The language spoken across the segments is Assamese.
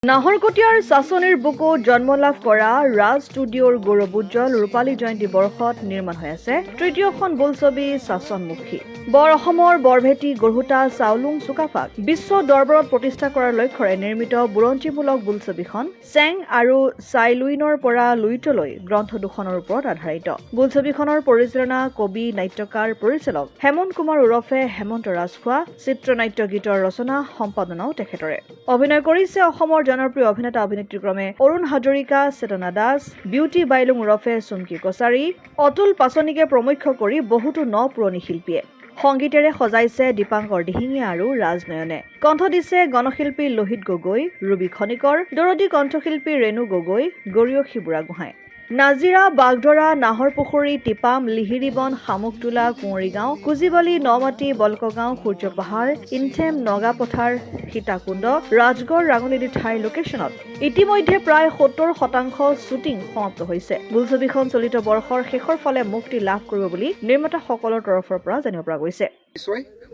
নাহৰকটীয়াৰ চাচনিৰ বুকুত জন্ম লাভ কৰা ৰাজ ষ্টুডিঅ'ৰ গৌৰৱোজ্জ্বল ৰূপালী জয়ন্তী বৰ্ষত নিৰ্মাণ হৈ আছে তৃতীয়খন বোলছবি চাচনমুখী। বৰ অসমৰ বৰভেটি গঢ়োতা চাওলুং চুকাফাক বিশ্ব দৰবাৰত প্ৰতিষ্ঠা কৰাৰ লক্ষ্যৰে নিৰ্মিত বুৰঞ্জীমূলক বোলছবিখন চেং আৰু চাইলুইনৰ পৰা লুইতলৈ গ্ৰন্থ দুখনৰ ওপৰত আধাৰিত। বোলছবিখনৰ পৰিচালনা কবি, নাট্যকাৰ, পৰিচালক হেমন্ত কুমাৰ ওৰফে হেমন্ত ৰাজখোৱা, চিত্ৰনাট্য গীতৰ ৰচনা সম্পাদনাও তেখেতৰে। অভিনয় কৰিছে অসমৰ জনপ্ৰিয় অভিনেতা অভিনেত্ৰীক্ৰমে অৰুণ হাজৰিকা, চেতনা দাস, বিউটি বাইলুং ওৰফে চুমকি কছাৰী, অতুল পাচনিকে প্ৰমুখ্য কৰি বহুতো ন পুৰণি শিল্পীয়ে। সংগীতেৰে সজাইছে দীপাংকৰ দিহিঙীয়া আৰু ৰাজনয়নে। কণ্ঠ দিছে গণশিল্পী লোহিত গগৈ, ৰুবি খনিকৰ, দৰদী কণ্ঠশিল্পী ৰেণু গগৈ, গৰিয়সী বুঢ়াগোহাঁই। নাজিৰা, বাগদৰা, নাহৰপুখুৰী, টিপাম, লিহিৰিবন, শামুকটোলা, কুঁৱৰীগাঁও, কুজিবালি, নমাটি, বলকগাঁও, সূৰ্যপাহাৰ, ইনথেম, নগাপথাৰ, সীতাকুণ্ড, ৰাজগড়, ৰাঙলী আদি ঠাইৰ লোকেশ্যনত ইতিমধ্যে প্ৰায় 70% শ্বুটিং সমাপ্ত হৈছে। বোলছবিখন চলিত বৰ্ষৰ শেষৰ ফালে মুক্তি লাভ কৰিব বুলি নিৰ্মাতাসকলৰ তৰফৰ পৰা জানিব পৰা গৈছে।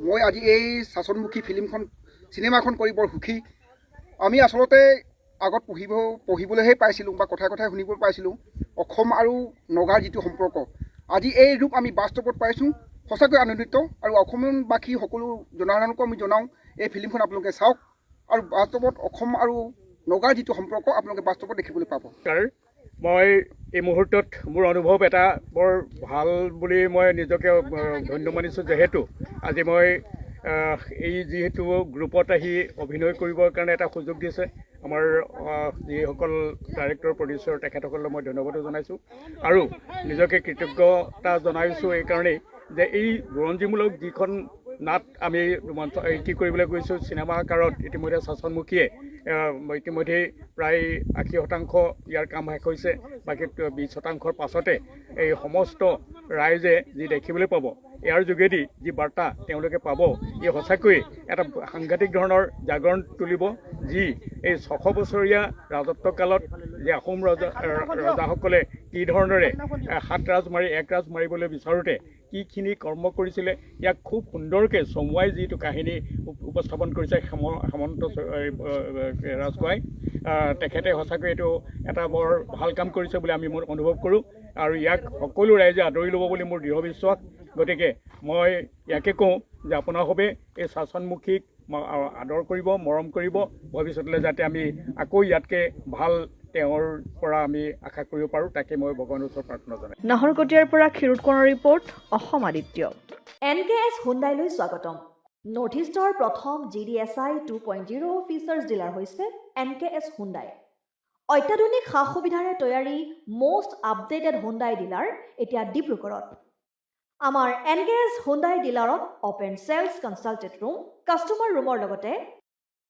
মই আজি এই চাচনমুখী চিনেমাখন কৰি বৰ সুখী। আমি আচলতে আগত পঢ়িবলৈহে পাইছিলোঁ বা কথাই কথাই শুনিবলৈ পাইছিলোঁ অসম আৰু নগাৰ যিটো সম্পৰ্ক, আজি এই ৰূপ আমি বাস্তৱত পাইছোঁ। সঁচাকৈ আনন্দিত আৰু অসমবাসী সকলো জনসাধাৰণকো আমি জনাওঁ এই ফিল্মখন আপোনালোকে চাওক আৰু বাস্তৱত অসম আৰু নগাৰ যিটো সম্পৰ্ক আপোনালোকে বাস্তৱত দেখিবলৈ পাব। মই এই মুহূৰ্তত মোৰ অনুভৱ এটা বৰ ভাল বুলি মই নিজকে ধন্য মানিছোঁ, যিহেতু আজি মই এই যিহেতু গ্ৰুপত আহি অভিনয় কৰিবৰ কাৰণে এটা সুযোগ দিছে আমাৰ যিসকল ডাইৰেক্টৰ, প্ৰডিউচাৰ তেখেতসকলক মই ধন্যবাদো জনাইছোঁ আৰু নিজকে কৃতজ্ঞতা জনাইছোঁ এইকাৰণেই যে এই বুৰঞ্জীমূলক যিখন নাট আমি কি কৰিবলৈ গৈছোঁ চিনেমা আকাৰত ইতিমধ্যে চাচনমুখীয়ে ইতিমধ্যেই প্ৰায় 80% ইয়াৰ কাম শেষ হৈছে। বাকী 20%ৰ পাছতে এই সমস্ত ৰাইজে যি দেখিবলৈ পাব, ইয়াৰ যোগেদি যি বাৰ্তা তেওঁলোকে পাব, ই সঁচাকৈয়ে এটা সাংঘাতিক ধৰণৰ জাগৰণ তুলিব, যি এই 600 বছৰীয়া ৰাজত্বকালত যে আহোম ৰজাসকলে কি ধৰণেৰে 7 ৰাজ মাৰি 1 ৰাজ মাৰিবলৈ বিচাৰোঁতে কিখিনি কৰ্ম কৰিছিলে, ইয়াক খুব সুন্দৰকৈ চমুৱাই যিটো কাহিনী উপস্থাপন কৰিছে হেমন্ত ৰাজখোৱাই, তেখেতে সঁচাকৈ এইটো এটা বৰ ভাল কাম কৰিছে বুলি আমি অনুভৱ কৰোঁ আৰু ইয়াক সকলো ৰাইজে আদৰি ল'ব বুলি মোৰ দৃঢ় বিশ্বাস। গতিকে মই ইয়াকে কওঁ যে আপোনাসবে এই চাচনমুখীক আদৰ কৰিব, মৰম কৰিব, ভৱিষ্যতলৈ যাতে আমি আকৌ ইয়াতকৈ ভাল তেওঁৰ পৰা আমি আশা কৰিব পাৰোঁ, তাকে মই ভগৱানৰ ওচৰত প্ৰাৰ্থনা জনাই। নাহৰকটীয়াৰ পৰা ক্ষীৰোদ কোঁৱৰৰ ৰিপৰ্ট, অসম আদিত্য। NKS হুণ্ডাইলৈ স্বাগতম। নৰ্থ ইষ্টৰ প্ৰথম GDSI 2.0 ফিচাৰ্ছ ডিলাৰ হৈছে NKS হুণ্ডাই। অত্যাধুনিক সা সুবিধাৰে তৈয়াৰী মষ্ট আপডেটেড হুণ্ডাই ডিলাৰ এতিয়া ডিব্ৰুগড়ত। আমাৰ NKS হুণ্ডাই ডিলাৰত open sales consulted room, customer ৰুমৰ লগতে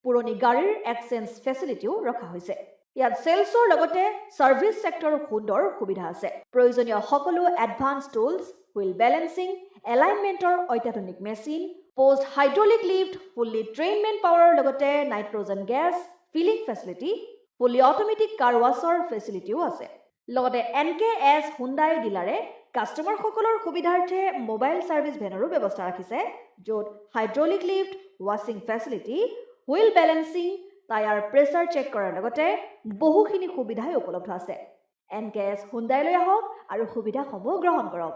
পুৰণি গাড়ীৰ এক্সচেঞ্জ ফেচিলিটিও ৰখা হৈছে। ইয়াত চেলছৰ লগতে ছাৰ্ভিচ ছেক্টৰৰ সুন্দৰ সুবিধা আছে। প্ৰয়োজনীয় সকলো এডভান্স টুলছ, হুইল বেলেন্সিং, এলাইনমেণ্টৰ অত্যাধুনিক machine, post hydraulic lift, fully train men পাৱাৰৰ লগতে nitrogen gas filling facility, fully automatic car washer ফেচিলিটিও আছে। লগতে NKS হুণ্ডাই ডিলাৰে কাষ্টমাৰসকলৰ সুবিধাৰ্থে মোবাইল ছাৰ্ভিচ ভেনৰো ব্যৱস্থা ৰাখিছে, য'ত হাইড্ৰলিক লিফ্ট, ৱাশ্বিং facility, wheel balancing, tyre pressure check কৰাৰ লগতে বহুখিনি সুবিধাই উপলব্ধ আছে। NKS হুণ্ডাইলৈ আহক আৰু সুবিধাসমূহ গ্ৰহণ কৰক।